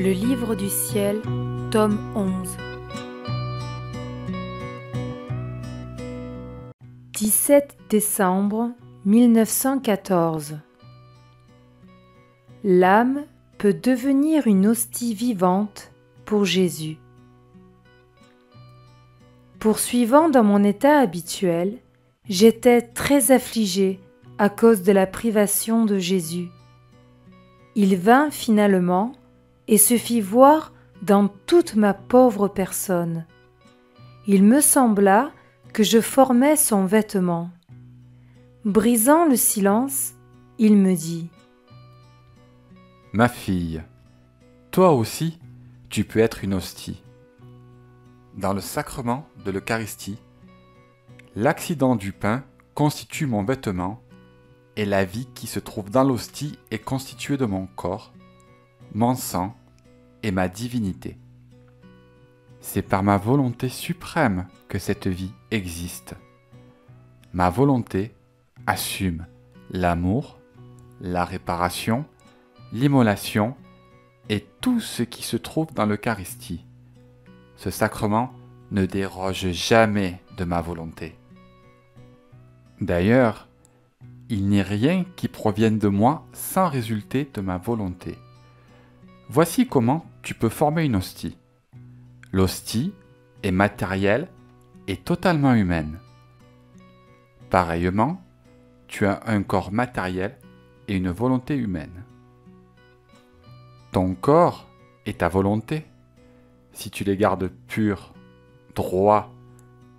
Le livre du ciel, tome 11. 17 décembre 1914. L'âme peut devenir une hostie vivante pour Jésus. Poursuivant dans mon état habituel, j'étais très affligé à cause de la privation de Jésus. Il vint finalement et se fit voir dans toute ma pauvre personne. Il me sembla que je formais son vêtement. Brisant le silence, il me dit : « Ma fille, toi aussi, tu peux être une hostie. Dans le sacrement de l'Eucharistie, l'accident du pain constitue mon vêtement et la vie qui se trouve dans l'hostie est constituée de mon corps, mon sang et ma divinité. C'est par ma volonté suprême que cette vie existe. Ma volonté assume l'amour, la réparation, l'immolation et tout ce qui se trouve dans l'Eucharistie. Ce sacrement ne déroge jamais de ma volonté. D'ailleurs, il n'est rien qui provienne de moi sans résulter de ma volonté. Voici comment tu peux former une hostie. L'hostie est matérielle et totalement humaine. Pareillement, tu as un corps matériel et une volonté humaine. Ton corps et ta volonté, si tu les gardes purs, droits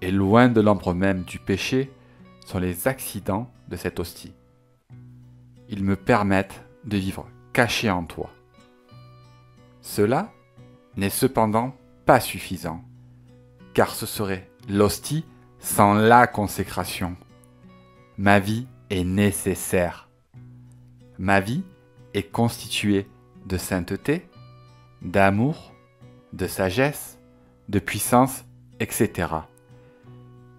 et loin de l'ombre même du péché, sont les accidents de cette hostie. Ils me permettent de vivre caché en toi. Cela n'est cependant pas suffisant, car ce serait l'hostie sans la consécration. Ma vie est nécessaire. Ma vie est constituée de sainteté, d'amour, de sagesse, de puissance, etc.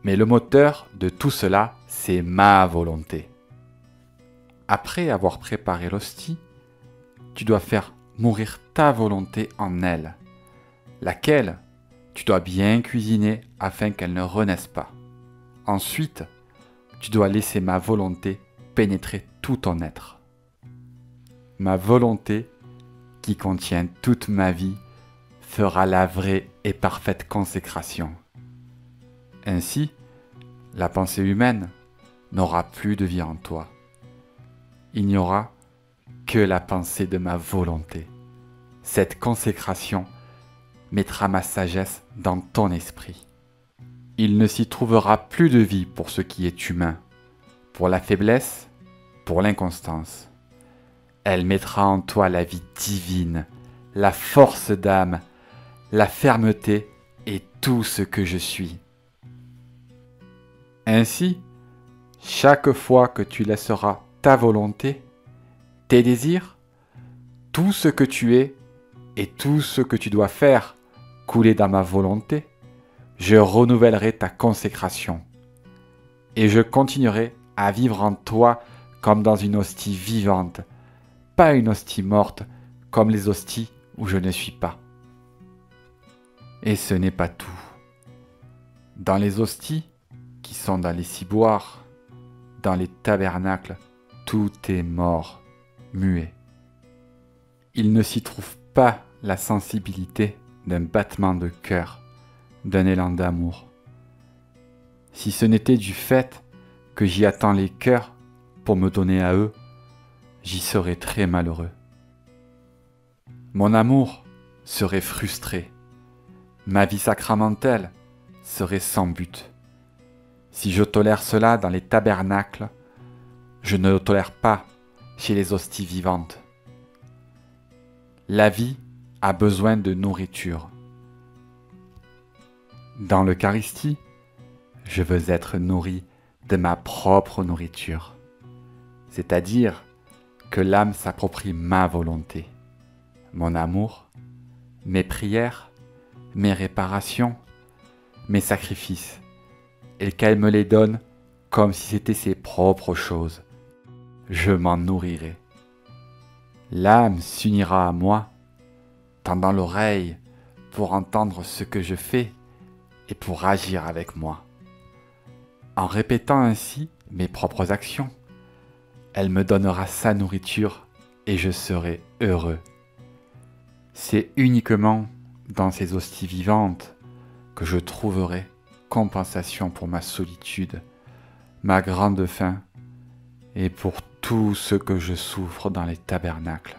Mais le moteur de tout cela, c'est ma volonté. Après avoir préparé l'hostie, tu dois faire mourir ta volonté en elle, laquelle tu dois bien cuisiner afin qu'elle ne renaisse pas. Ensuite, tu dois laisser ma volonté pénétrer tout ton être. Ma volonté, qui contient toute ma vie, fera la vraie et parfaite consécration. Ainsi, la pensée humaine n'aura plus de vie en toi. Il n'y aura que la pensée de ma volonté. Cette consécration mettra ma sagesse dans ton esprit. Il ne s'y trouvera plus de vie pour ce qui est humain, pour la faiblesse, pour l'inconstance. Elle mettra en toi la vie divine, la force d'âme, la fermeté et tout ce que je suis. Ainsi, chaque fois que tu laisseras ta volonté, tes désirs, tout ce que tu es et tout ce que tu dois faire couler dans ma volonté, je renouvellerai ta consécration et je continuerai à vivre en toi comme dans une hostie vivante, pas une hostie morte comme les hosties où je ne suis pas. Et ce n'est pas tout. Dans les hosties qui sont dans les ciboires, dans les tabernacles, tout est mort, muet. Il ne s'y trouve pas la sensibilité d'un battement de cœur, d'un élan d'amour. Si ce n'était du fait que j'y attends les cœurs pour me donner à eux, j'y serais très malheureux. Mon amour serait frustré. Ma vie sacramentelle serait sans but. Si je tolère cela dans les tabernacles, je ne le tolère pas chez les hosties vivantes. La vie a besoin de nourriture. Dans l'Eucharistie, je veux être nourri de ma propre nourriture, c'est-à-dire que l'âme s'approprie ma volonté, mon amour, mes prières, mes réparations, mes sacrifices, et qu'elle me les donne comme si c'était ses propres choses. Je m'en nourrirai. L'âme s'unira à moi tendant l'oreille pour entendre ce que je fais et pour agir avec moi. En répétant ainsi mes propres actions, elle me donnera sa nourriture et je serai heureux. C'est uniquement dans ces hosties vivantes que je trouverai compensation pour ma solitude, ma grande faim et pour tout ce que je souffre dans les tabernacles.